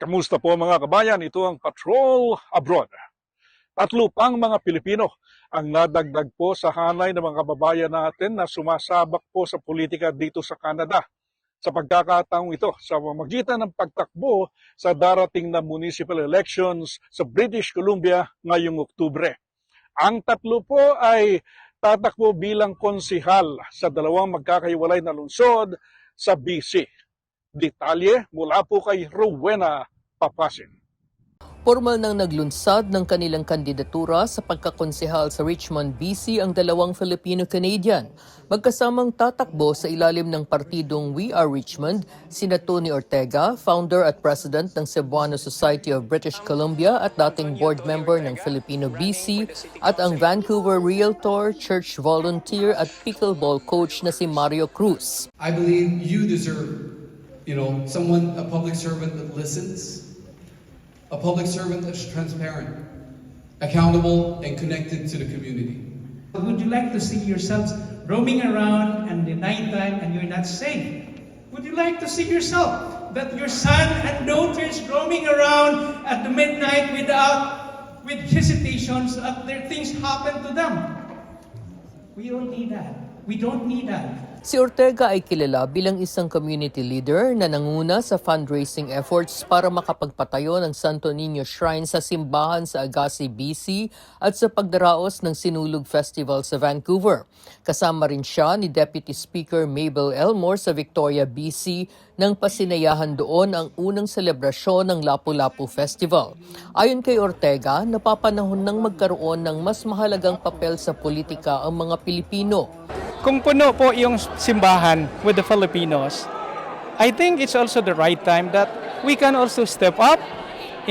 Kamusta po mga kabayan? Ito ang Patrol Abroad. Tatlo pang mga Pilipino ang nadagdag po sa hanay ng mga kababayan natin na sumasabak po sa politika dito sa Canada. Sa pagkakataong ito, sa pamamagitan ng pagtakbo sa darating na municipal elections sa British Columbia ngayong Oktubre. Ang tatlo po ay tatakbo bilang konsihal sa dalawang magkakahiwalay na lungsod sa BC. Detalye mula po kay Rowena Papasin. Formal nang naglunsad ng kanilang kandidatura sa pagkakonsehal sa Richmond, BC ang dalawang Filipino-Canadian. Magkasamang tatakbo sa ilalim ng partidong We Are Richmond, sina Tony Ortega, founder at president ng Cebuano Society of British Columbia at dating board member ng Filipino BC, at ang Vancouver realtor, church volunteer at pickleball coach na si Mario Cruz. I believe you deserve, someone, a public servant that listens, a public servant that's transparent, accountable, and connected to the community. Would you like to see yourselves roaming around in the nighttime and you're not safe? Would you like to see yourself that your son and daughters roaming around at the midnight with hesitations that their things happen to them? We don't need that. We don't need that. Si Ortega ay kilala bilang isang community leader na nanguna sa fundraising efforts para makapagpatayo ng Santo Niño Shrine sa simbahan sa Agassiz, BC at sa pagdaraos ng Sinulog Festival sa Vancouver. Kasama rin siya ni Deputy Speaker Mabel Elmore sa Victoria, BC nang pasinayahan doon ang unang selebrasyon ng Lapu-Lapu Festival. Ayon kay Ortega, napapanahon nang magkaroon ng mas mahalagang papel sa politika ang mga Pilipino. Kung puno po yung simbahan with the Filipinos, I think it's also the right time that we can also step up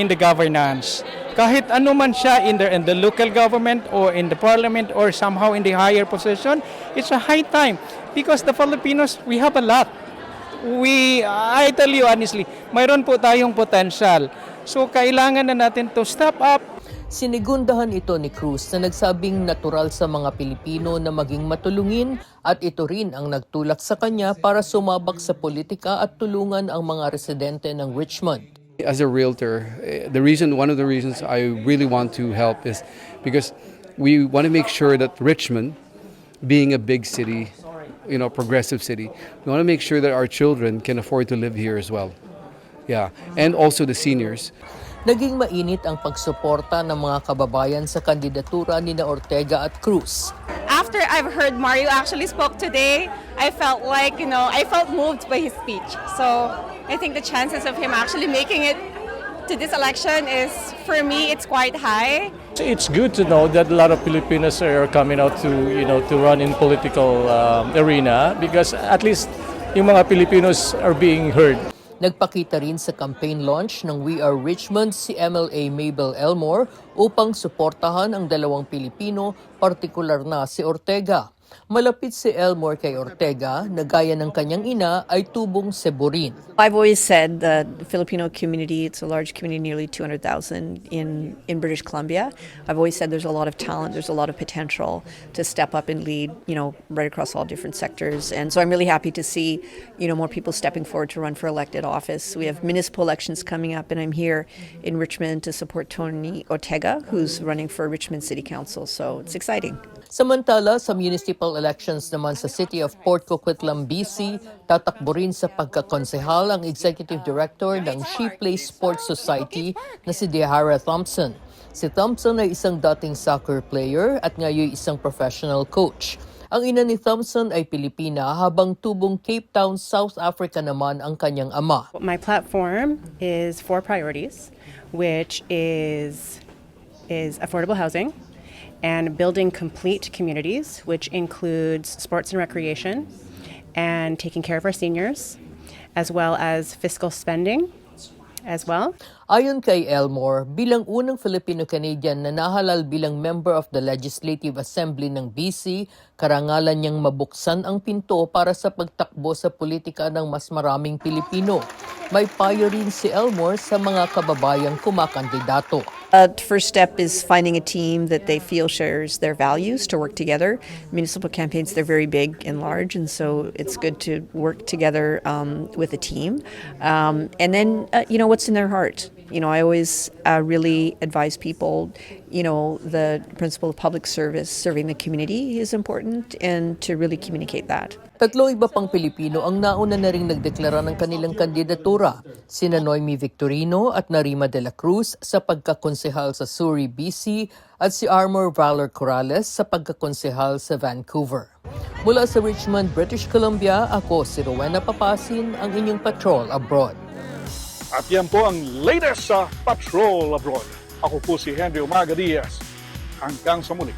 in the governance. Kahit ano man siya in the local government or in the parliament or somehow in the higher position, it's a high time because the Filipinos, we have a lot. I tell you honestly, mayroon po tayong potential. So kailangan na natin to step up. Sinigundahan ito ni Cruz na nagsabing natural sa mga Pilipino na maging matulungin at ito rin ang nagtulak sa kanya para sumabak sa politika at tulungan ang mga residente ng Richmond. As a realtor, one of the reasons I really want to help is because we want to make sure that Richmond, being a big city, progressive city, we want to make sure that our children can afford to live here as well. Yeah, and also the seniors. Naging mainit ang pagsuporta ng mga kababayan sa kandidatura ni Ortega at Cruz. After I've heard Mario actually spoke today, I felt like, I felt moved by his speech. So I think the chances of him actually making it to this election is, for me, it's quite high. It's good to know that a lot of Filipinos are coming out to run in political arena because at least yung mga Filipinos are being heard. Nagpakita rin sa campaign launch ng We Are Richmond si MLA Mabel Elmore upang suportahan ang dalawang Pilipino, partikular na si Ortega. Malapit si Elmore kay Ortega na gaya ng kanyang ina ay tubong Cebu rin. I've always said that the Filipino community, it's a large community, nearly 200,000 in British Columbia. I've always said there's a lot of talent, there's a lot of potential to step up and lead, right across all different sectors. And so I'm really happy to see, more people stepping forward to run for elected office. We have municipal elections coming up and I'm here in Richmond to support Tony Ortega, who's running for Richmond City Council. So it's exciting. Samantala, sa municipal elections naman sa City of Port Coquitlam, BC, tatakbo rin sa pagkakonsehal ang Executive Director ng She Plays Sports Society na si Dehara Thompson. Si Thompson ay isang dating soccer player at ngayon isang professional coach. Ang ina ni Thompson ay Pilipina habang tubong Cape Town, South Africa naman ang kanyang ama. My platform is 4 priorities, which is affordable housing, and building complete communities, which includes sports and recreation, and taking care of our seniors, as well as fiscal spending as well. Ayon kay Elmore, bilang unang Filipino-Canadian na nahalal bilang member of the Legislative Assembly ng BC, karangalan niyang mabuksan ang pinto para sa pagtakbo sa politika ng mas maraming Pilipino. May payo rin si Elmore sa mga kababayang kumakandidato. First step is finding a team that they feel shares their values to work together. Municipal campaigns, they're very big and large, and so it's good to work together with a team. And then, what's in their heart. I always really advise people, the principle of public service, serving the community is important, and to really communicate that. Tatlo iba pang Pilipino ang nauna na ring nagdeklara ng kanilang kandidatura, sina Noemi Victorino at Narima de la Cruz sa pagkakonsehal sa Surrey, BC at si Armor Valor Corrales sa pagkakonsehal sa Vancouver. Mula sa Richmond, British Columbia, ako si Rowena Papasin, ang inyong Patrol Abroad. At yan po ang latest sa Patrol Abroad. Ako po si Henry Umaga Diaz. Hanggang sa muli.